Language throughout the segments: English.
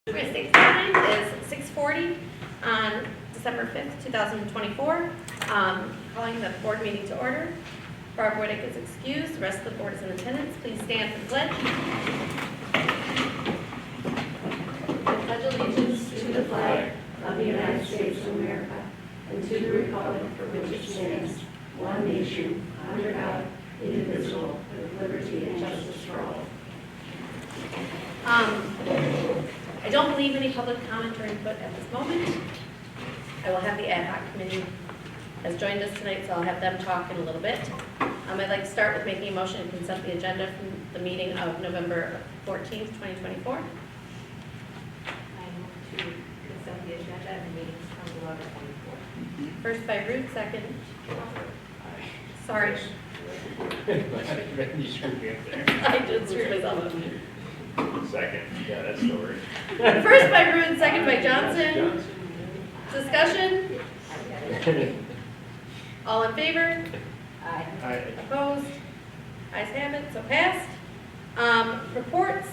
State time is 6:40 on December 5th, 2024. Calling the board meeting to order. Barb Whittick is excused. The rest of the board is in attendance. Please stand for the pledge. I pledge allegiance to the flag of the United States of America and to the republic for which it stands, one nation, under God, indivisible, with liberty and justice for all. I don't believe any public comment or input at this moment. I will have the ad hoc committee has joined us tonight, so I'll have them talk in a little bit. I'd like to start with making a motion to consent the agenda from the meeting of November 14th, 2024. I move to consent the agenda and the meetings from November 24th. First by Ruth, second. Sorry, I did screw myself up. Second, yeah, that's the word. First by Ruth, second by Johnson. Discussion? All in favor? Aye. Opposed? Ayes have it, so passed. Reports.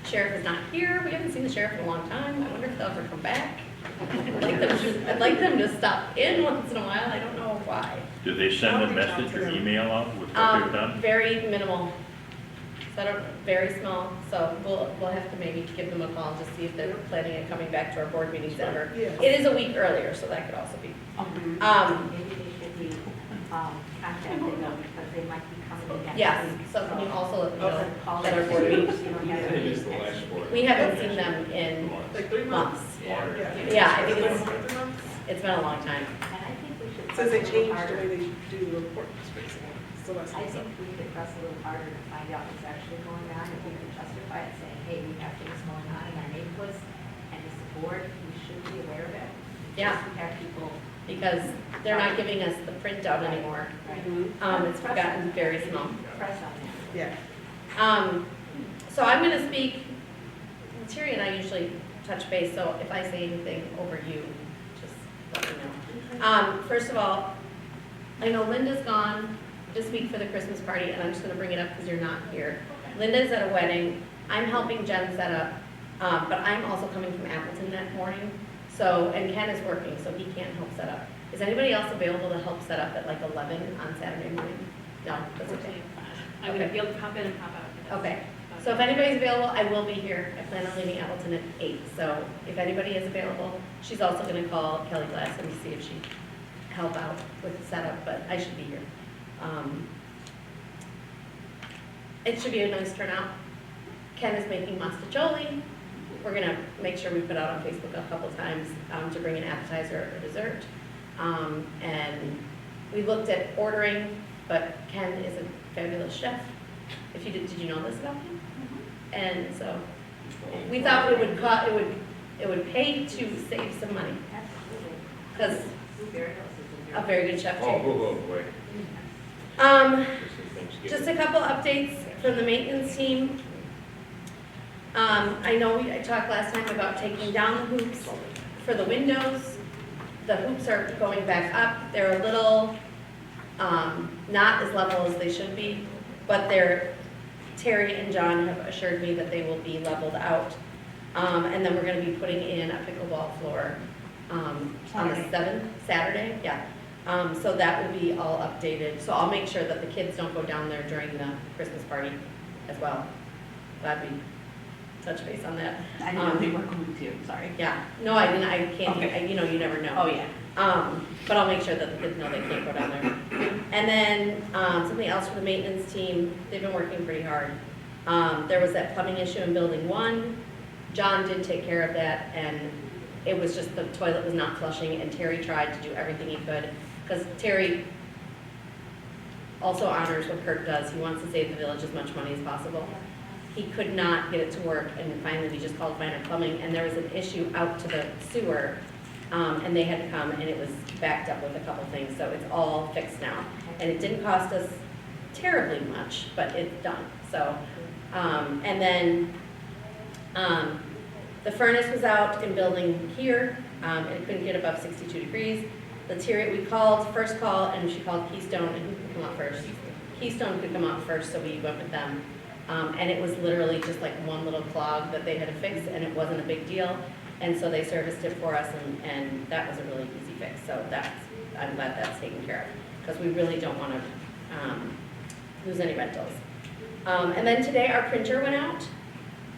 Sheriff is not here. We haven't seen the sheriff in a long time. I wonder if they'll ever come back. I'd like them to stop in once in a while. I don't know why. Did they send a message or email out with what they've done? Very minimal. Very small. So we'll have to maybe give them a call to see if they're planning on coming back to our board meetings ever. Yes. It is a week earlier, so that could also be. Maybe they should be contacting them because they might be coming next Yes. week. So can you also let them know Call that our them. board meetings? You don't have to It be is the next last week. board. We haven't seen them in Like 3 months. months. Yeah. Yeah, I think It's it's been a long time. And I think we should. Since they press a little changed the harder. way they do the reports, basically. So that's I what's up. think we could press a little harder to find out what's actually going on. If we could justify it, saying, hey, we have things going on in our neighborhoods, and as a board, we should be aware of it. Yeah. Just to have people. Because they're not giving us the printout anymore. It's gotten very small. Press on that. Yeah. So I'm going to speak, Terry and I usually touch base, so if I say anything over you, just let me know. First of all, I know Linda's gone this week for the Christmas party, and I'm just going to bring it up because you're not here. Linda's at a wedding. I'm helping Jen set up, but I'm also coming from Appleton that morning. So, and Ken is working, so he can't help set up. Is anybody else available to help set up at like 11 on Saturday morning? No, that's okay. I'm going to be able to pop in and pop out. Okay, so if anybody's available, I will be here. I plan on leaving Appleton at 8, so if anybody is available, she's also going to call Kelly Glasson to see if she'd help out with the setup, but I should be here. It should be a nice turnout. Ken is making mostaccioli. We're going to make sure we put out on Facebook a couple times to bring an appetizer or dessert. And we looked at ordering, but Ken is a fabulous chef. If you did you know this about him? And so we thought it would pay to save some money Absolutely. because Blueberry Hills is a a very good chef too. Wait. Just a couple updates from the maintenance team. I know I talked last time about taking down the hoops for the windows. The hoops are going back up. They're a little not as level as they should be, but Terry and John have assured me that they will be leveled out. And then we're going to be putting in a pickleball floor on the 7th, Saturday, yeah. So that will be all updated. So I'll make sure that the kids don't go down there during the Christmas party as well. Glad we touched base on that. I didn't know they were going to, sorry. Yeah, no, I didn't, I can't, Okay. you never know. Oh, yeah. But I'll make sure that the kids know they can't go down there. And then, something else for the maintenance team, they've been working pretty hard. There was that plumbing issue in building 1. John did take care of that, and it was just the toilet was not flushing, and Terry tried to do everything he could. Because Terry also honors what Kirk does. He wants to save the village as much money as possible. He could not get it to work, and finally we just called Finer Plumbing, and there was an issue out to the sewer, and they had to come, and it was backed up with a couple things, so it's all fixed now. And it didn't cost us terribly much, but it's done. So, and then the furnace was out in building here, and it couldn't get above 62 degrees. We called, first call, and she called Keystone, and who could come out first? Keystone could come out first, so we went with them. And it was literally just like one little clog that they had to fix, and it wasn't a big deal. And so they serviced it for us, and that was a really easy fix. So I'm glad that's taken care of, because we really don't want to lose any rentals. And then today our printer went out,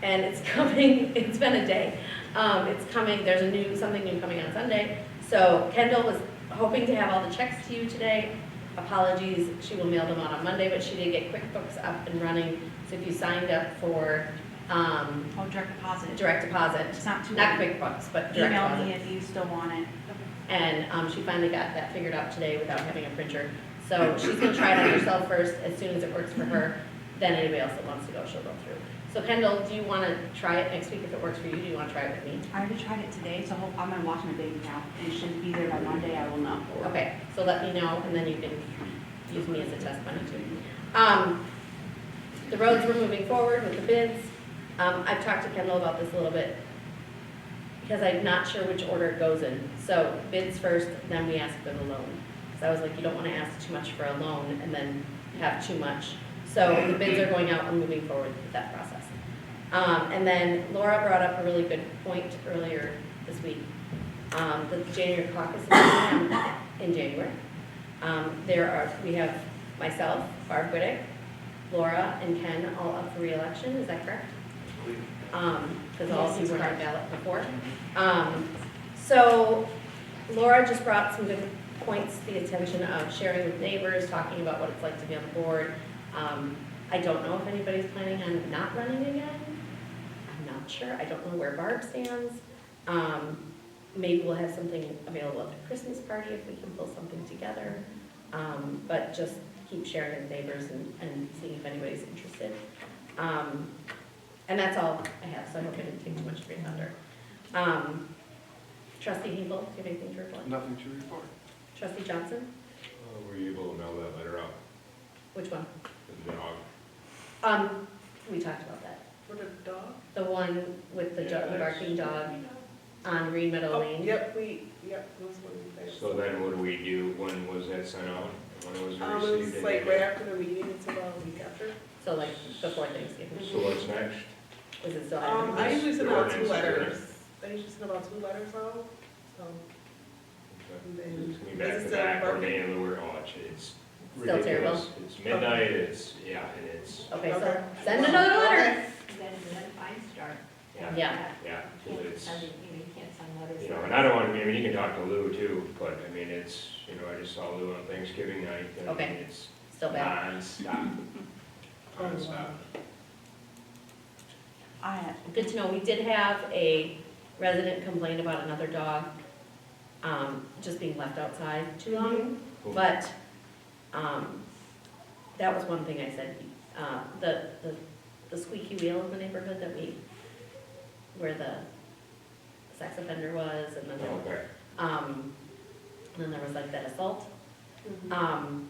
and it's coming. It's been a day. It's coming. There's something new coming on Sunday. So Kendall was hoping to have all the checks to you today. Apologies, she will mail them out on Monday, but she did get QuickBooks up and running. So if you signed up for Direct deposit. direct deposit, It's not too not late. QuickBooks, but direct Email deposit. me if you still want it. And she finally got that figured out today without having a printer. So she's gonna try it on herself first. As soon as it works for her, then anybody else that wants to go, she'll go through. So Kendall, do you wanna try it next week if it works for you? Do you wanna try it with me? I already tried it today, so I'm gonna watch my bank account. It should be there by Monday, I will know. Okay, so let me know, and then you can use me as a test bunny too. The roads were moving forward with the bids. I've talked to Kendall about this a little bit, because I'm not sure which order it goes in. So bids first, then we ask for the loan. So I was like, you don't want to ask too much for a loan and then have too much. So the bids are going out and moving forward with that process. And then Laura brought up a really good point earlier this week. The January caucus is in January. We have myself, Barb Whittick, Laura, and Ken all up for re-election. Is that correct? Because all of you were on ballot before. So Laura just brought some good points to the attention of sharing with neighbors, talking about what it's like to be on the board. I don't know if anybody's planning on not running again. I'm not sure. I don't know where Barb stands. Maybe we'll have something available at the Christmas party if we can pull something together. But just keep sharing with neighbors and seeing if anybody's interested. And that's all I have, so I hope I didn't take too much of your thunder. Trustee Hinkle, do you have anything to report? Nothing to report. Trustee Johnson? Were you able to mail that letter out? Which one? The dog? We talked about that. For the dog? The one with the Yeah, the barking dog on Green Meadow Oh, Lane. yep, that's what we fixed. So then what do we do? When was that sent out? When was it It received? was like right after the meeting, it's about a week after. So like before Thanksgiving. So what's next? Was it still I happening? usually send The out 2 ordinance is letters. I usually send about 2 letters out, so. And then, It's gonna be is back it to still back, or working? day in the word, oh, it's Still terrible? ridiculous. It's midnight, and it's, Okay, so Okay. send another letter. Then fines start. yeah, Yeah. yeah, You can't it's, send, you can't send letters. you know, and I don't want to, I mean, you can talk to Lou too, but I mean, it's, you know, I just saw Lou on Thanksgiving night, and Okay. it's Still bad. non-stop. Oh, wow. Non-stop. Good to know. We did have a resident complain about another dog, just being left outside too long. But, that was one thing I said, the squeaky wheel in the neighborhood where the sex offender was, and then, Okay. and then there was like that assault. Mhm.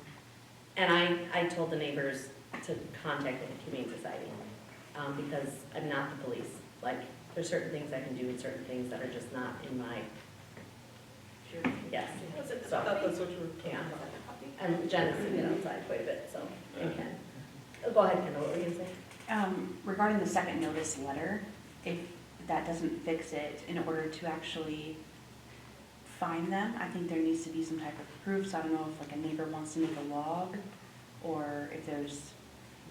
And I told the neighbors to contact the Humane Society, because I'm not the police. Like, there's certain things I can do and certain things that are just not in my, Sure. yes. I So, thought that's what you were talking Yeah. about. and Jen has seen it outside quite a bit, so, and Ken. Go ahead, Kendall, what were you gonna say? Regarding the second notice letter, if that doesn't fix it, in order to actually fine them, I think there needs to be some type of proof. So I don't know if like a neighbor wants to make a log, or if there's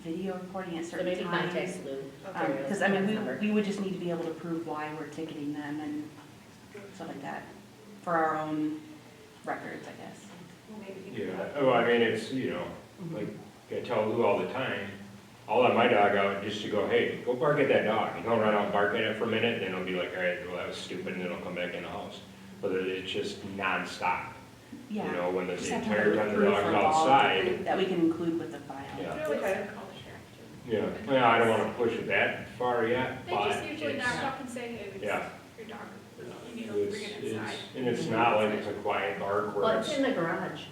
video recording at So certain maybe times. contact Lou. Okay. Because I mean, we would just need to be able to prove why we're ticketing them and stuff like that, for our own records, I guess. Well, maybe you can- Yeah, well, I mean, it's, you know, like, I tell Lou all the time, I'll let my dog out just to go, hey, go bark at that dog. And he'll run out and bark at it for a minute, then he'll be like, all right, well, that was stupid, and then he'll come back in the house. But it's just nonstop, you Yeah. know, when the Just have to have entire a time the proof dog's or log outside. that we can include with the file. Yeah. Really, Okay. call the sheriff too. Yeah, well, I don't wanna push it that far yet, They but just usually it's, knock up and say, hey, yeah. your dog, you need to bring it inside. and it's not like it's a quiet bark Well, where it's it's. in the garage,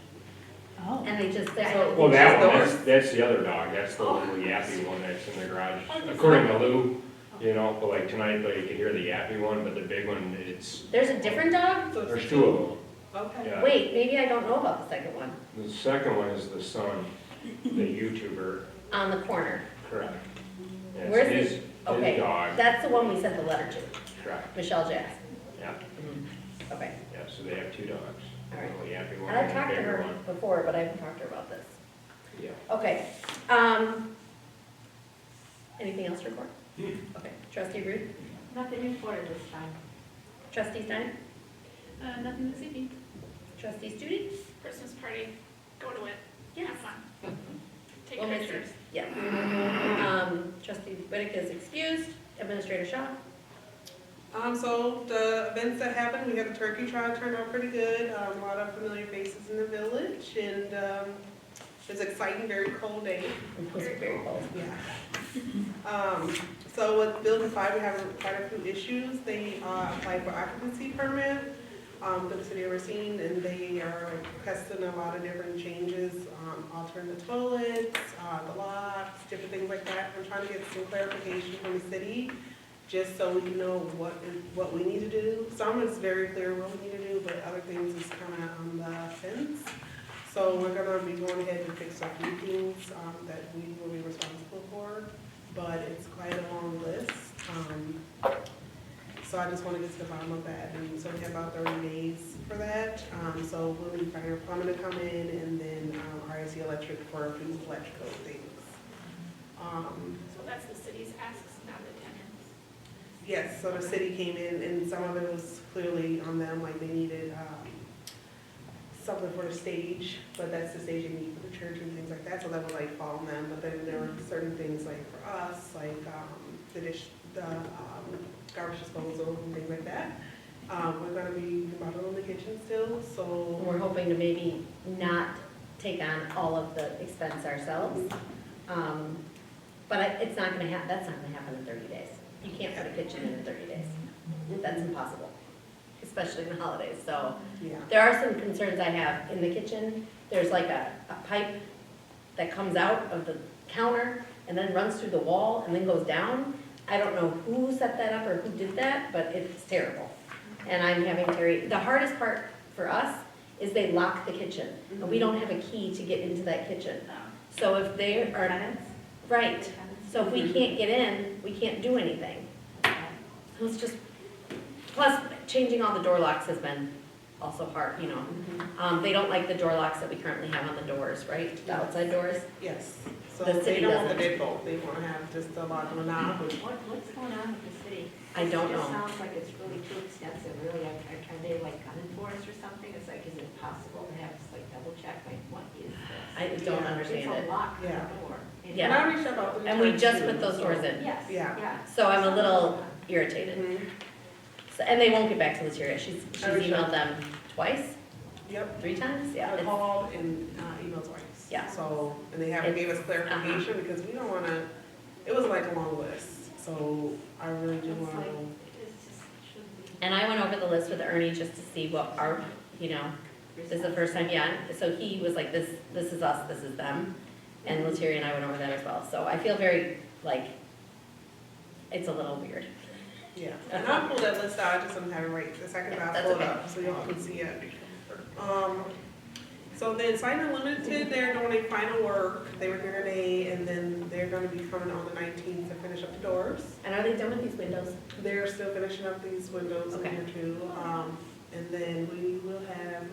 Oh. and they just, So- Well, that one, Just that's the other dog, that's the little yappy one that's in the garage, according to Lou, you know, but like tonight, like, you could hear the yappy one, but the big one, it's, there's a different dog? So it's there's 2 of them. Okay. Yeah. Wait, maybe I don't know about the second one, The second one is the son, the YouTuber, on the corner. correct. That's Where's his Okay, dog. that's the one we sent the letter to, Correct. Michelle Jackson. Yeah, Okay, yeah, so they have two dogs. all right. A yappy one And I've and a talked to bigger her one. before, but I haven't talked to her about this. Yeah. Okay, anything else to report? Okay, trustee Ruth, Nothing reported this time. trustee Stein, Nothing this evening. trustee Studi? Christmas party, go to it. Yes. Have fun. Take We'll miss you. pictures. Yeah. Trustee Whitick is excused, administrator Shaw? So the events that happened, we had a turkey trot, turned out pretty good, a lot of familiar faces in the village, and, it was exciting, very cold day. It was very cold. Yeah. So with Building 5, we have quite a few issues. They applied for occupancy permit for the city of Racine, and they are requesting a lot of different changes, altering the toilets, the locks, different things like that. We're trying to get some clarification from the city, just so we know what we need to do. Some is very clear what we need to do, but other things is kind of on the fence. So we're gonna be going ahead and fix a few things that we will be responsible for, but it's quite a long list. So I just want to get to the bottom of that, and so we have about 30 days for that. So we'll need fire plumbing to come in, and then RIC electric for a few electrical things. So that's the city's asks, not the tenants. Yes, so the city came in, and some of it was clearly on them, like they needed something for the stage, but that's the stage they need for the church and things like that, so that would like fall on them. But then there were certain things like for us, like the garbage disposal and things like that. We're gonna be remodeling the kitchen still, so. We're hoping to maybe not take on all of the expense ourselves. But it's not gonna that's not gonna happen in 30 days. You can't put a kitchen in 30 days. That's impossible, especially in the holidays. So Yeah. there are some concerns I have in the kitchen. There's like a pipe that comes out of the counter and then runs through the wall and then goes down. I don't know who set that up or who did that, but it's terrible. And I'm having Terry, the hardest part for us is they lock the kitchen. And we don't have a key to get into that kitchen. So if they are, Tenants? right, so if we can't get in, we can't do anything. So it's just, plus changing all the door locks has been also hard, you know. They don't like the door locks that we currently have on the doors, right? The outside doors. Yes, so The they city don't want the doesn't. deadbolt, they wanna have just a lock on the knob. What's going on with the city? I don't It just know. sounds like it's really too extensive, really. Are they like gunning for us or something? It's like, is it possible to have just like double check, like, what is this? I don't Yeah, understand It's it. a lock on the Yeah. door. Yeah. And I reached out about 3 And we times, just too, put those so- doors in. Yes, Yeah. yeah. So I'm a little irritated. Mhm. So, and they won't get back to Lataria. She's I reached out. emailed them twice, Yep, 3 times, yeah. I it's- called and emailed twice. Yeah. So, and they haven't gave us clarification because we don't wanna, it was like a long list, so I really do It's wanna like, know. it's just, shouldn't be. And I went over the list with Ernie just to see what our, you know, this is the first time, yeah. So he was like, this is us, this is them. And Lataria and I went over that as well. So I feel very, like, it's a little weird. Yeah, and I'll pull that list out, I just don't have it right the second I That's pull it okay. up, so y'all can see it. So then Sign Unlimited, they're doing a final work, they were here today, and then they're gonna be coming on the 19th to finish up the doors. And are they done with these windows? They're still finishing up these windows in Okay. here too. And then we will have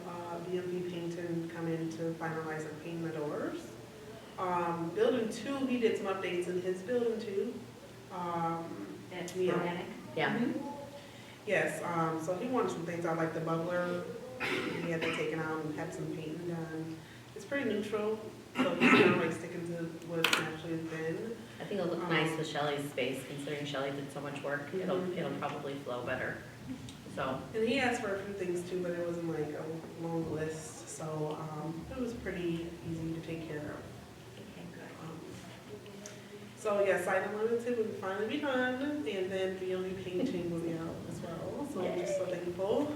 BMP Painting come in to finalize and paint the doors. Building 2, he did some updates in his building too. That's Yeah. organic. Yeah. Yes, so he wanted some things out like the bubbler, he had that taken out and had some painting done. It's pretty neutral, so he's kind of like sticking to what it's actually been. I think it'll look nice with Shelley's space, considering Shelley did so much work. It'll probably flow better. So, And he asked for a few things too, but it wasn't like a long list, so it was pretty easy to take care of. Okay, good. So yeah, Sign Unlimited will finally be done, and then BLE Painting will be out as well, so I'm just so thankful.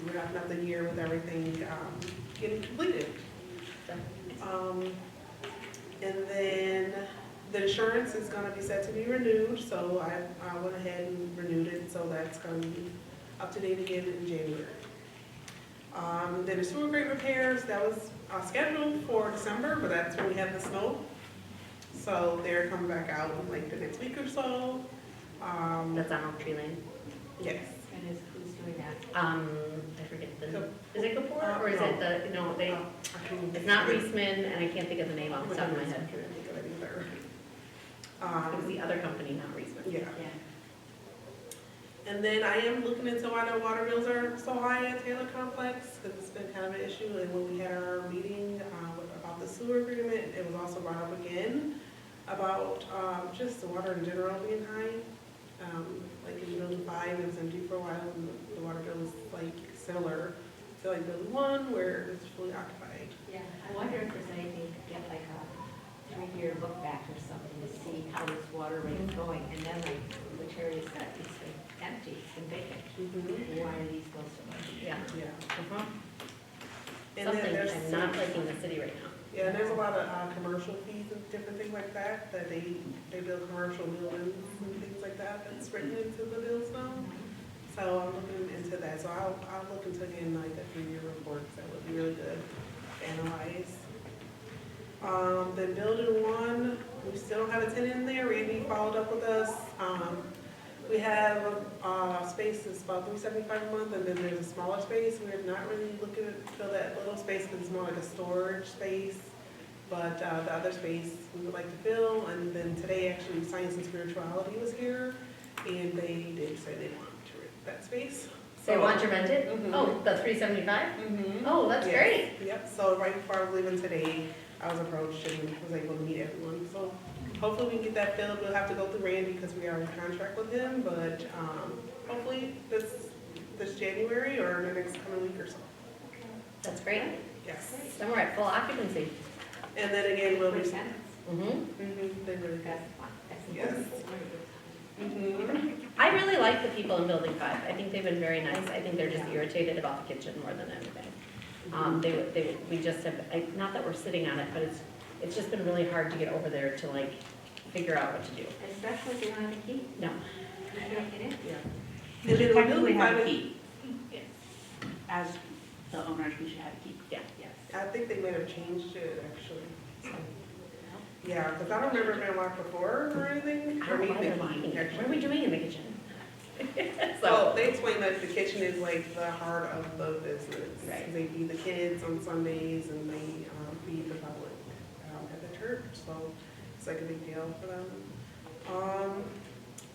We're wrapping up the year with everything getting completed. And then the insurance is gonna be set to be renewed, so I went ahead and renewed it, so that's gonna be up to date again in January. Then the sewer grate repairs, that was scheduled for December, but that's when we had the snow. So they're coming back out in like the next week or so. That's on Oak Tree Lane. Yes. And who's doing that? I forget the, is it Kapoor, or is No. it the, no, they, it's not Reisman, and I can't think of the name off the top of my head. It was the other company, not Reisman. Yeah. Yeah. And then I am looking into why the water bills are so high at Taylor Complex, because it's been kind of an issue. And when we had our meeting about the sewer agreement, it was also brought up again about just the water in general being high. Like in building 5, it was empty for a while, and the water bill was like similar to like building 1, where it's fully occupied. Yeah, I wonder if there's anything to get like a 3-year look back or something to see how this water rate is going. And then like what Terry said, it's been empty, it's been vacant. Why are these bills so much? Yeah. Yeah. Uh-huh. And then Something there's I'm not liking the city right now. Yeah, and there's a lot of commercial fees and different things like that, that they build commercial buildings and things like that, that's written into the bills now. So I'm looking into that, so I'll look into getting like a 3-year report, that would be really good to analyze. Then building 1, we still don't have a tenant in there. Randy followed up with us. We have space that's about $375 a month, and then there's a smaller space. We're not really looking to fill that little space because it's more like a storage space. But the other space we would like to fill. And then today, actually, Science and Spirituality was here, and they did say they want to rent that space. They want to rent it? Mhm. Oh, the 375? Mm-hmm. Oh, that's great. Yep, so right before I was leaving today, I was approached and was able to meet everyone. So hopefully we can get that filled. We'll have to go through Randy because we are in contract with him, but hopefully this January or the next coming week or so. That's great. Yes. Then we're at full occupancy. And then again, we'll be, Tenants. Mm-hmm. they really That's fine. That's Yes. important. I really like the people in Building 5. I think they've been very nice. I think they're just irritated about the kitchen more than anything. We just have, not that we're sitting on it, but it's just been really hard to get over there to like figure out what to do. Especially if you don't have a key. No. You can't get in. Yeah. We And should then we're technically building have a 5. key. As the owners, we should have a key. Yeah. Yes. I think they might have changed it actually. Yeah, because I don't remember it being locked before or anything. I don't know why they're locking it. What are we doing in the kitchen? So So, they explained that the kitchen is like the heart of the business. Right. They feed the kids on Sundays and they feed the public at the church, so it's like a big deal for them.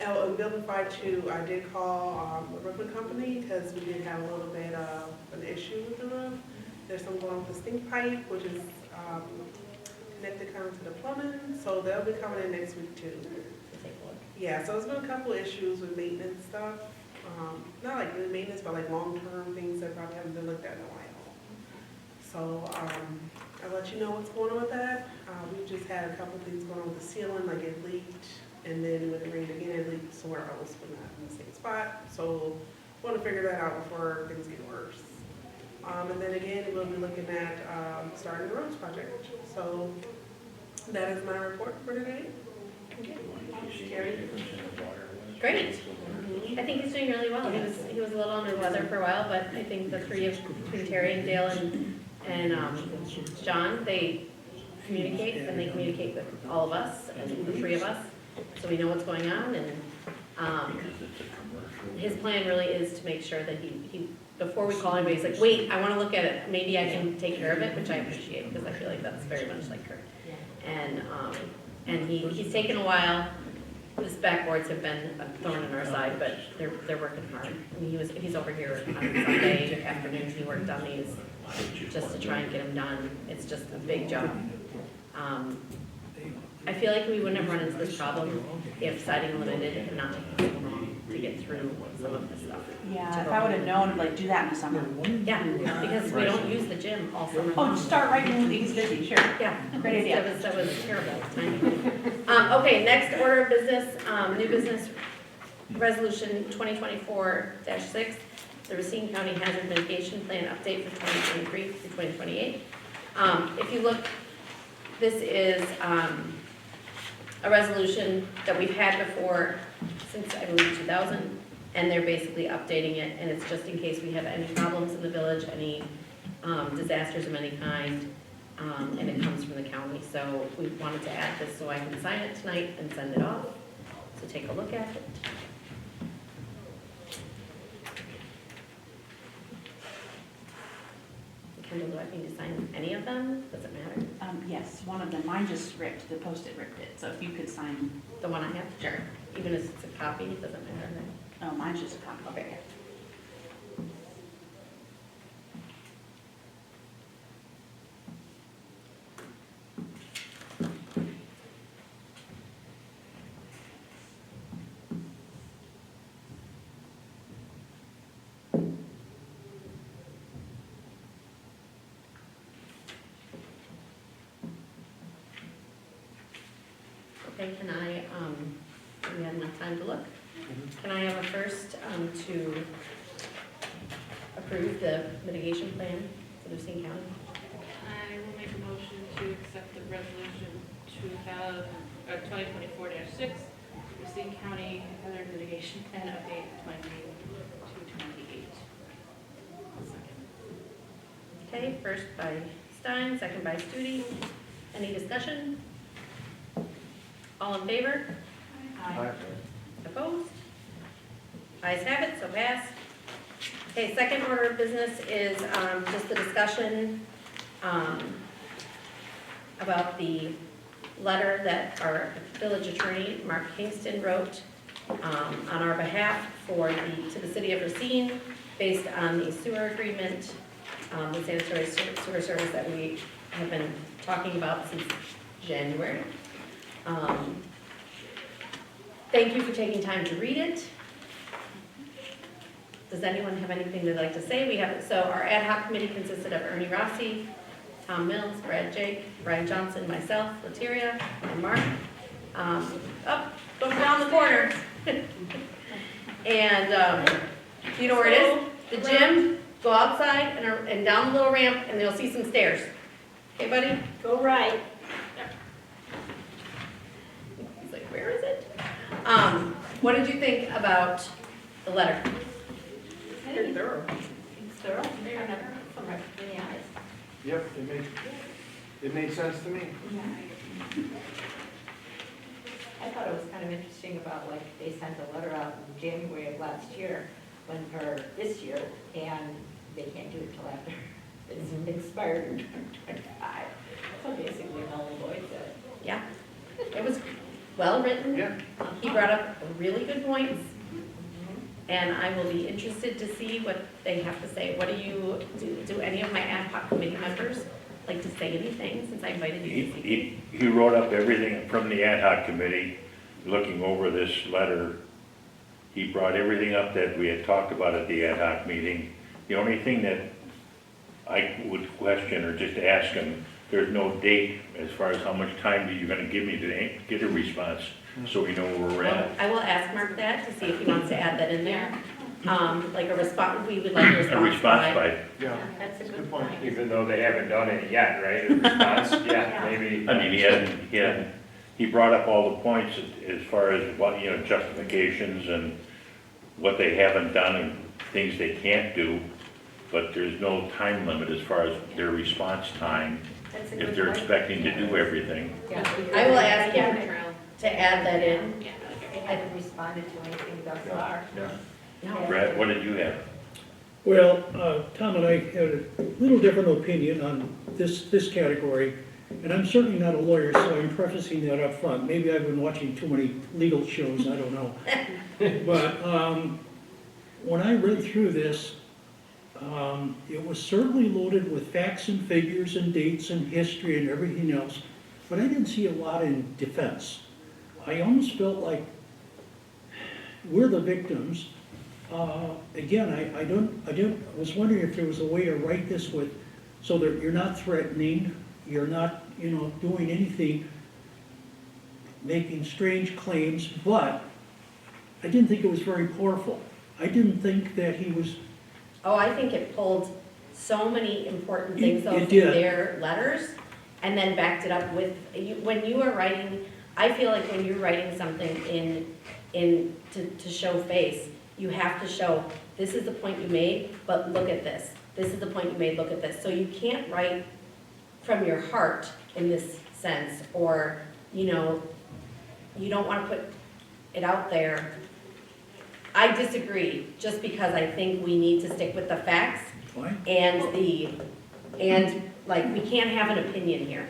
In Building 5 too, I did call the roofing company because we did have a little bit of an issue with the roof. There's something going on with the stink pipe, which is connected kind of to the plumbing, so they'll be coming in next week too. take a look. Yeah, so there's been a couple issues with maintenance stuff. Not like really maintenance, but like long-term things that probably haven't been looked at in a while. So I'll let you know what's going on with that. We've just had a couple things going on with the ceiling, like it leaked, and then when it rained again, it leaked somewhere else, but not in the same spot. So want to figure that out before things get worse. And then again, we'll be looking at starting the roads project. So that is my report for today. Great. I think he's doing really well. He was a little under the weather for a while, but I think the three of, between Terry and Dale and John, they communicate, and they communicate with all of us, and the three of us, so we know what's going on, and his plan really is to make sure that he before we call anybody, he's like, wait, I want to look at it, maybe I can take care of it, which I appreciate, because I feel like that's very much like her. And he's taken a while. His backboards have been a thorn in our side, but they're working hard. I mean, he's over here on Sunday afternoons, he worked on these just to try and get them done. It's just a big job. I feel like we wouldn't have run into this problem if Siding Limited had not taken so long to get through some of this stuff. Yeah, if I would have known, like, do that in the summer. Yeah, because we don't use the gym all summer Oh, long. just start right when he's busy, sure. Yeah. Great idea. That was terrible timing. Okay, next order of business, new business resolution 2024-6, the Racine County Hazard Mitigation Plan update for 2023 through 2028. If you look, this is a resolution that we've had before since, I believe, 2000, and they're basically updating it, and it's just in case we have any problems in the village, any disasters of any kind, and it comes from the county. So we wanted to add this so I can sign it tonight and send it off. So take look at it. Kendall, do I need to sign any of them? Does it matter? Yes, one of them, mine just ripped, the Post-it ripped it, so if you could sign, The one I have? Sure. Even if it's a copy, it doesn't matter then. oh, mine's just a copy. Okay. Okay, can I, we had enough time to look? Can I have a first, to approve the mitigation plan for Lucene County? I will make a motion to accept the resolution 2024-6, Racine County Hazard Mitigation Plan Update 2022-28. Okay, first by Stein, second by Studi. Any discussion? All in favor? Opposed? Ayes have it, so passed. Okay, second order of business is just the discussion about the letter that our village attorney, Mark Kingston, wrote on our behalf to the city of Racine, based on the sewer agreement, the sanitary sewer service that we have been talking about since January. Thank you for taking time to read it. Does anyone have anything they'd like to say? So our ad hoc committee consisted of Ernie Rossi, Tom Mills, Brad Jake, Brian Johnson, myself, Latiria, and Mark. Go around the corner. And you know where it is? The gym. Go outside and down the little ramp, and you'll see some stairs. Okay, buddy? Go right. He's like, where is it? What did you think about the letter? Very thorough. It's thorough, kind of, from the eyes. Yep, it made sense to me. I thought it was kind of interesting about, like, they sent a letter out in January of last year, or this year, and they can't do it till after it's expired in 2025. So basically, null and void it. Yeah, it was well-written. Yeah. He brought up really good points, and I will be interested to see what they have to say. What do any of my ad hoc committee members like to say anything, since I invited you to speak? He wrote up everything from the ad hoc committee, looking over this letter. He brought everything up that we had talked about at the ad hoc meeting. The only thing that I would question or just ask him, there's no date as far as how much time you're gonna give me to get a response, so we know where we're Well, at. I will ask Mark that to see if he wants to add that in there. Like a response, we would like a A response response by. by, Yeah. That's a Good good point. point. Even though they haven't done it yet, right? A response, yeah, maybe. I mean, he brought up all the points as far as what, justifications and what they haven't done and things they can't do, but there's no time limit as far as their response time, That's a if good they're point. expecting to do everything. Yeah. I will ask him Trail. to add that in. Yeah, They haven't responded to anything thus far. No. Brad, what did you have? Well, Tom and I had a little different opinion on this category, and I'm certainly not a lawyer, so I'm prefacing that up front. Maybe I've been watching too many legal shows, I don't know. But when I read through this, it was certainly loaded with facts and figures and dates and history and everything else, but I didn't see a lot in defense. I almost felt like we're the victims. Again, I was wondering if there was a way to write this so that you're not threatening, you're not, doing anything, making strange claims, but I didn't think it was very powerful. I didn't think that he was, Oh, I think it pulled so many important things It out of did. their letters and then backed it up with, when you are writing, I feel like when you're writing something to show face, you have to show, this is the point you made, but look at this. This is the point you made, look at this. So you can't write from your heart in this sense, or, you don't want to put it out there. I disagree, just because I think we need to stick with the facts Fine. and like, we can't have an opinion here.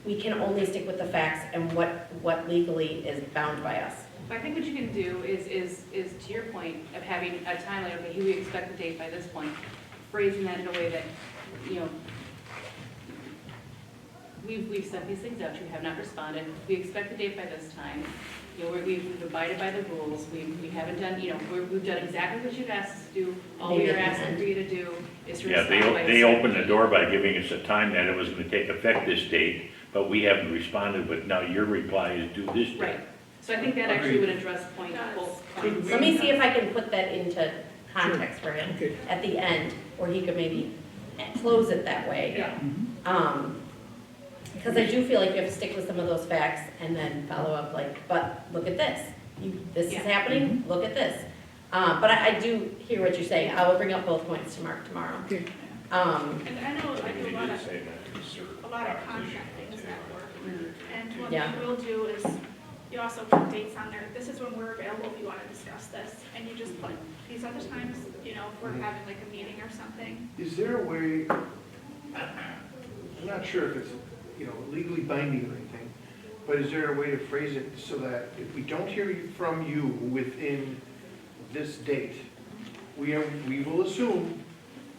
We can only stick with the facts and what legally is bound by us. But I think what you can do is to your point of having a timeline, okay, we expect the date by this point, phrasing that in a way that, you know, we've sent these things out, you have not responded, we expect the date by this time, you know, we've abided by the rules, we haven't done, you know, we've done exactly what you've asked us to do, all we are asking for you to do is to Yeah, respond by they a certain opened the date. door by giving us a time that it was gonna take effect this date, but we haven't responded, but now your reply is due this date. Right, so I think that actually would address point both points. Let me see if I can put that into context for him Okay. at the end, or he could maybe close it that way. Yeah. Because I do feel like you have to stick with some of those facts and then follow up like, but look at this. This is Yeah. happening, look at this. But I do hear what you're saying. I will bring up both points to Mark tomorrow. Okay. And I know I do You a need lot to of, say that to serve a lot of opposition contract things too. at work. And what Yeah. you will do is, you also put dates on there, this is when we're available if you want to discuss this. And you just put, these are the times, you know, if we're having like a meeting or something. Is there a way, I'm not sure if it's, you know, legally binding or anything, but is there a way to phrase it so that if we don't hear from you within this date, we will assume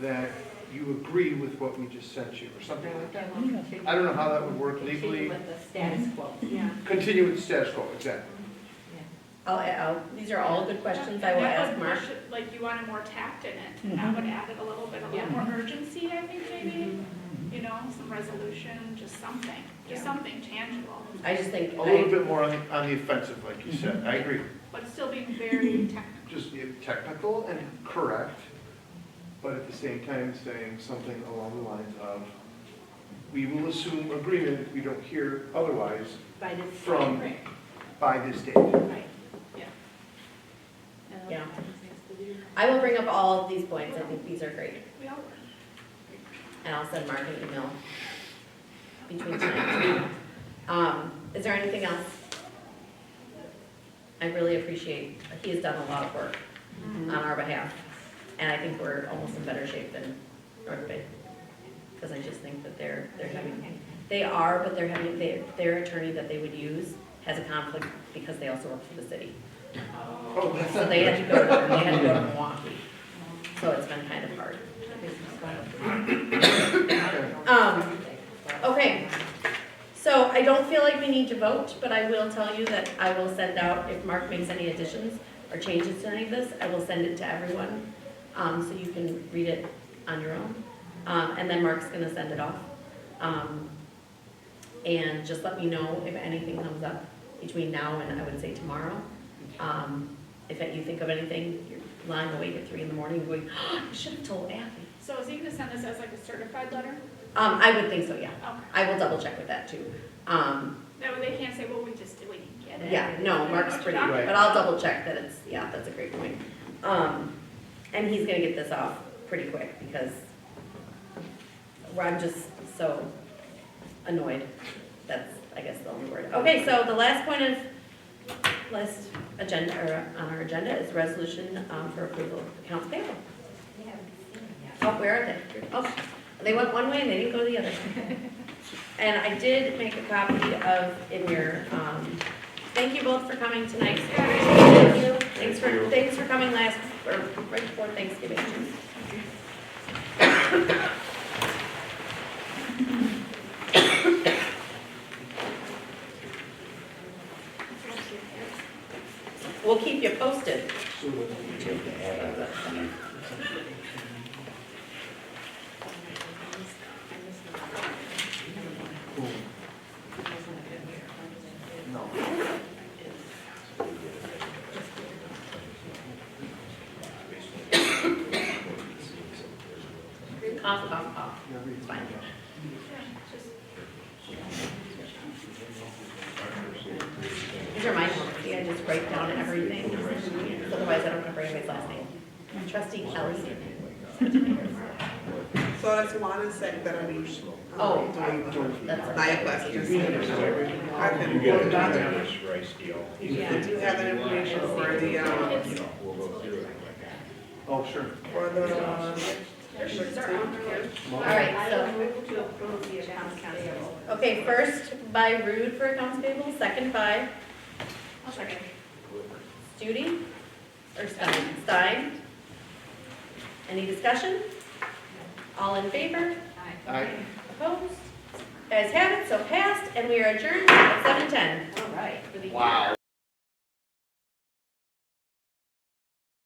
that you agree with what we just sent you, or something like that? I don't know how that would work Continue legally. with the status quo. Yeah. Continue with the status quo, exactly. These are all good questions I And will that ask would Mark. push it, like, you wanted more tact in it, and that would add it a little bit, a little more urgency, I think, maybe. You know, some resolution, just something tangible, I just think, A little bit more on the offensive, like you said, I agree. but still being very technical. Just technical and correct, but at the same time saying something along the lines of, we will assume agreement if we don't hear otherwise By this. from, Right, by this date. right. Yeah. I will bring up all of these points. I think these are great. We all work. And I'll send Mark an email between tonight. Is there anything else? I really appreciate, he has done a lot of work on our behalf. And I think we're almost in better shape than North Bay. Because I just think that they're having, but they're having, their attorney that they would use has a conflict because they also work for the city. Oh, that's So not they had good. to go to Milwaukee. So it's been kind of hard. Okay, so I don't feel like we need to vote, but I will tell you that I will send out, if Mark makes any additions or changes to any of this, I will send it to everyone, so you can read it on your own. And then Mark's gonna send it off. And just let me know if anything comes up between now and I would say tomorrow. If you think of anything, you're lying awake at 3 in the morning going, oh, I should have told Abby. So is he gonna send this as like a certified letter? I would think so, yeah. Okay. I will double check with that too. That way they can't say, well, we didn't get it. Yeah, no, Mark's pretty, Right. but I'll double check that it's, yeah, that's a great point. And he's gonna get this off pretty quick because I'm just so annoyed. That's, I guess, the only word. Okay, so the last point of, last agenda, or on our agenda is resolution for approval of accounts payable. We haven't seen it yet. Oh, where are they? Oh, they went one way and they didn't go the other. And I did make a copy of, in your, thank you both for coming tonight. Thank you. Thanks for coming last, or right before Thanksgiving. We'll keep you posted. Cough, cough, cough. It's fine. These are my notes. See, I just write down everything. Otherwise, I don't remember anybody's last name. Trustee Kelly. So So that's one sec that I need. Oh, doing that's diet questions. I can You pull get it a out. this rice deal. I do have that information for the, You know, we'll go through it. Oh, sure. for the, all right, I so, will move to approve the accounts payable. okay, first by Rude for accounts payable, second by I'll second. Judy or Stein? Stein? Any discussion? All in favor? Aye. Opposed? Guys have it, so passed, and we are adjourned at 7:10. All right, for the year. Wow.